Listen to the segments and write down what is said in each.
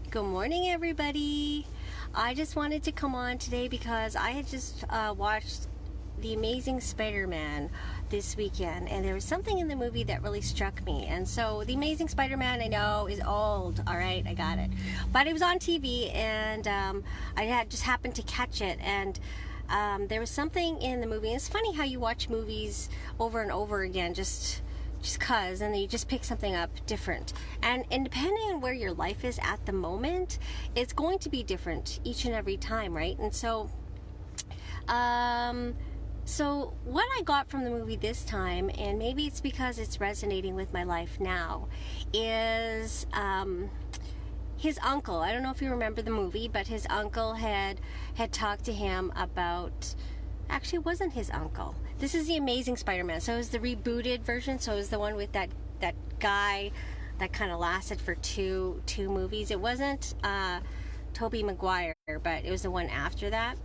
Good morning, everybody. I just wanted to come on today because I had just watched The Amazing Spider-Man this weekend, and there was something in the movie that really struck me. And so, The Amazing Spider-Man, I know, is old. All right, I got it. But it was on TV, and I had just happened to catch it, and there was something in the movie. And it's funny how you watch movies over and over again, just cause, and then you just pick something up different, and depending on where your life is at the moment, it's going to be different each and every time, right? And so what I got from the movie this time, and maybe it's because it's resonating with my life now, is his uncle. I don't know if you remember the movie, but his uncle had talked to him about, actually it wasn't his uncle. This is The Amazing Spider-Man. So it was the rebooted version. So it was the one with that guy that kind of lasted for two movies. It wasn't Tobey Maguire, but it was the one after that.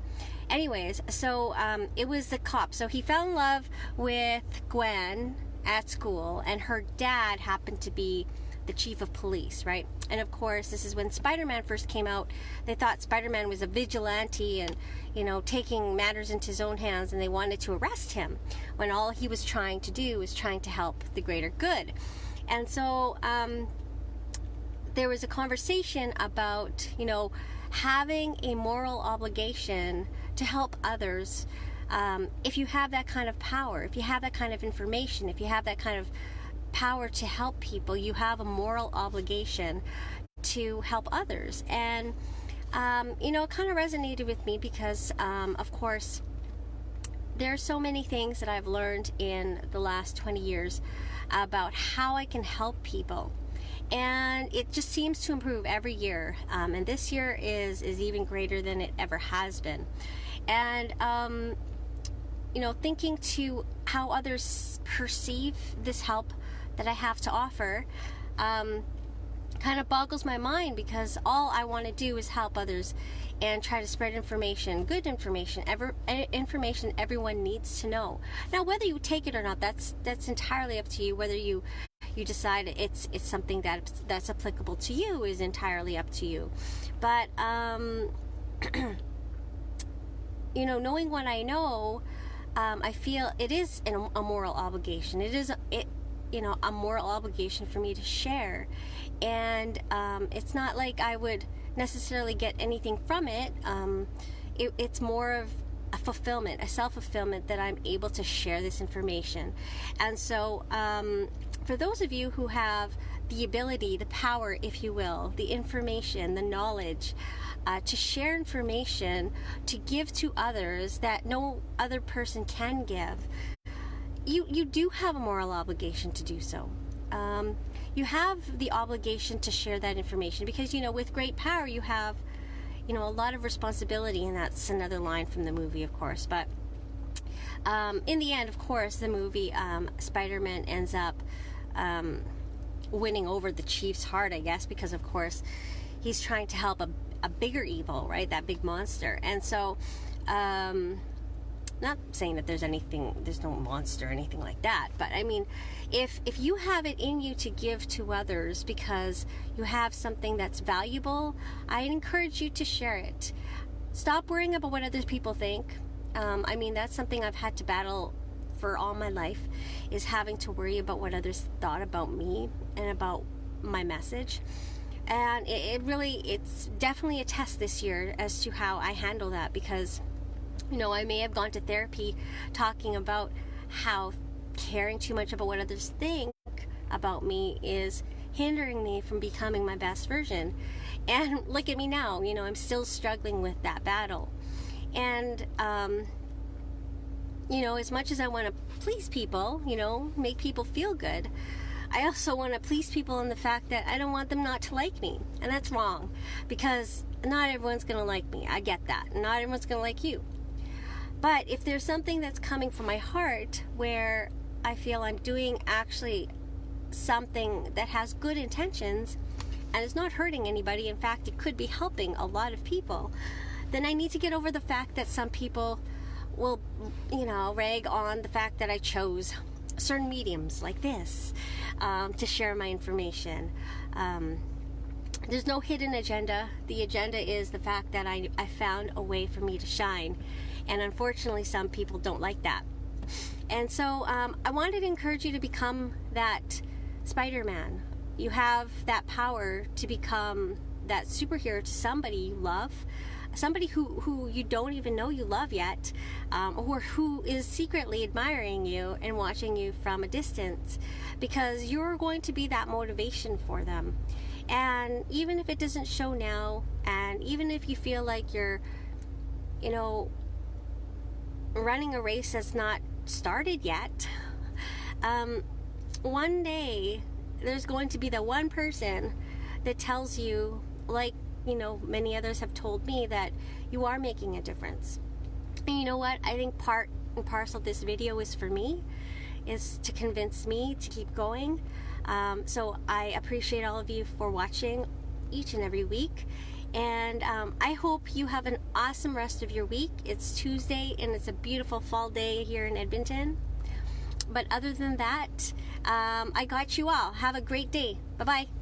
Anyways, so it was the cop. So he fell in love with Gwen at school, and her dad happened to be the chief of police, right? And of course, this is when Spider-Man first came out. They thought Spider-Man was a vigilante and, taking matters into his own hands, and they wanted to arrest him when all he was trying to do was trying to help the greater good. And so there was a conversation about, having a moral obligation to help others. If you have that kind of power, if you have that kind of information, if you have that kind of power to help people, you have a moral obligation to help others. And it kind of resonated with me because of course there are so many things that I've learned in the last 20 years about how I can help people, and it just seems to improve every year, and this year is even greater than it ever has been. And thinking to how others perceive this help that I have to offer kind of boggles my mind, because all I want to do is help others and try to spread information, good information, information everyone needs to know. Now, whether you take it or not, that's entirely up to you. Whether you decide it's something that's applicable to you is entirely up to you. But knowing what I know, I feel it is a moral obligation. It is a moral obligation for me to share, and it's not like I would necessarily get anything from it. It's more of a fulfillment, a self-fulfillment, that I'm able to share this information. And so for those of you who have the ability, the power, if you will, the information, the knowledge, to share information, to give to others that no other person can give, you do have a moral obligation to do so. You have the obligation to share that information because, with great power you have, a lot of responsibility, and that's another line from the movie, of course. But in the end, of course, the movie, Spider-Man ends up winning over the Chief's heart, I guess, because, of course, he's trying to help a bigger evil, right? That big monster. And so, not saying that there's no monster or anything like that, but I mean, if you have it in you to give to others because you have something that's valuable, I encourage you to share it. Stop worrying about what other people think. That's something I've had to battle for all my life, is having to worry about what others thought about me and about my message. And it's definitely a test this year as to how I handle that, because I may have gone to therapy talking about how caring too much about what others think about me is hindering me from becoming my best version. And look at me now, I'm still struggling with that battle. And, as much as I want to please people, make people feel good, I also want to please people in the fact that I don't want them not to like me. And that's wrong, because not everyone's going to like me. I get that. Not everyone's going to like you. But if there's something that's coming from my heart where I feel I'm doing actually something that has good intentions and is not hurting anybody, in fact, it could be helping a lot of people, then I need to get over the fact that some people will, rag on the fact that I chose certain mediums like this to share my information. There's no hidden agenda. The agenda is the fact that I found a way for me to shine. And unfortunately, some people don't like that. And so I wanted to encourage you to become that Spider-Man. You have that power to become that superhero to somebody you love, somebody who you don't even know you love yet, or who is secretly admiring you and watching you from a distance, because you're going to be that motivation for them. And even if it doesn't show now, and even if you feel like you're, running a race that's not started yet, one day there's going to be the one person that tells you, like, many others have told me, that you are making a difference. And you know what? I think part and parcel of this video is for me, is to convince me to keep going. So I appreciate all of you for watching each and every week. And I hope you have an awesome rest of your week. It's Tuesday and it's a beautiful fall day here in Edmonton. But other than that, I got you all. Have a great day. Bye-bye.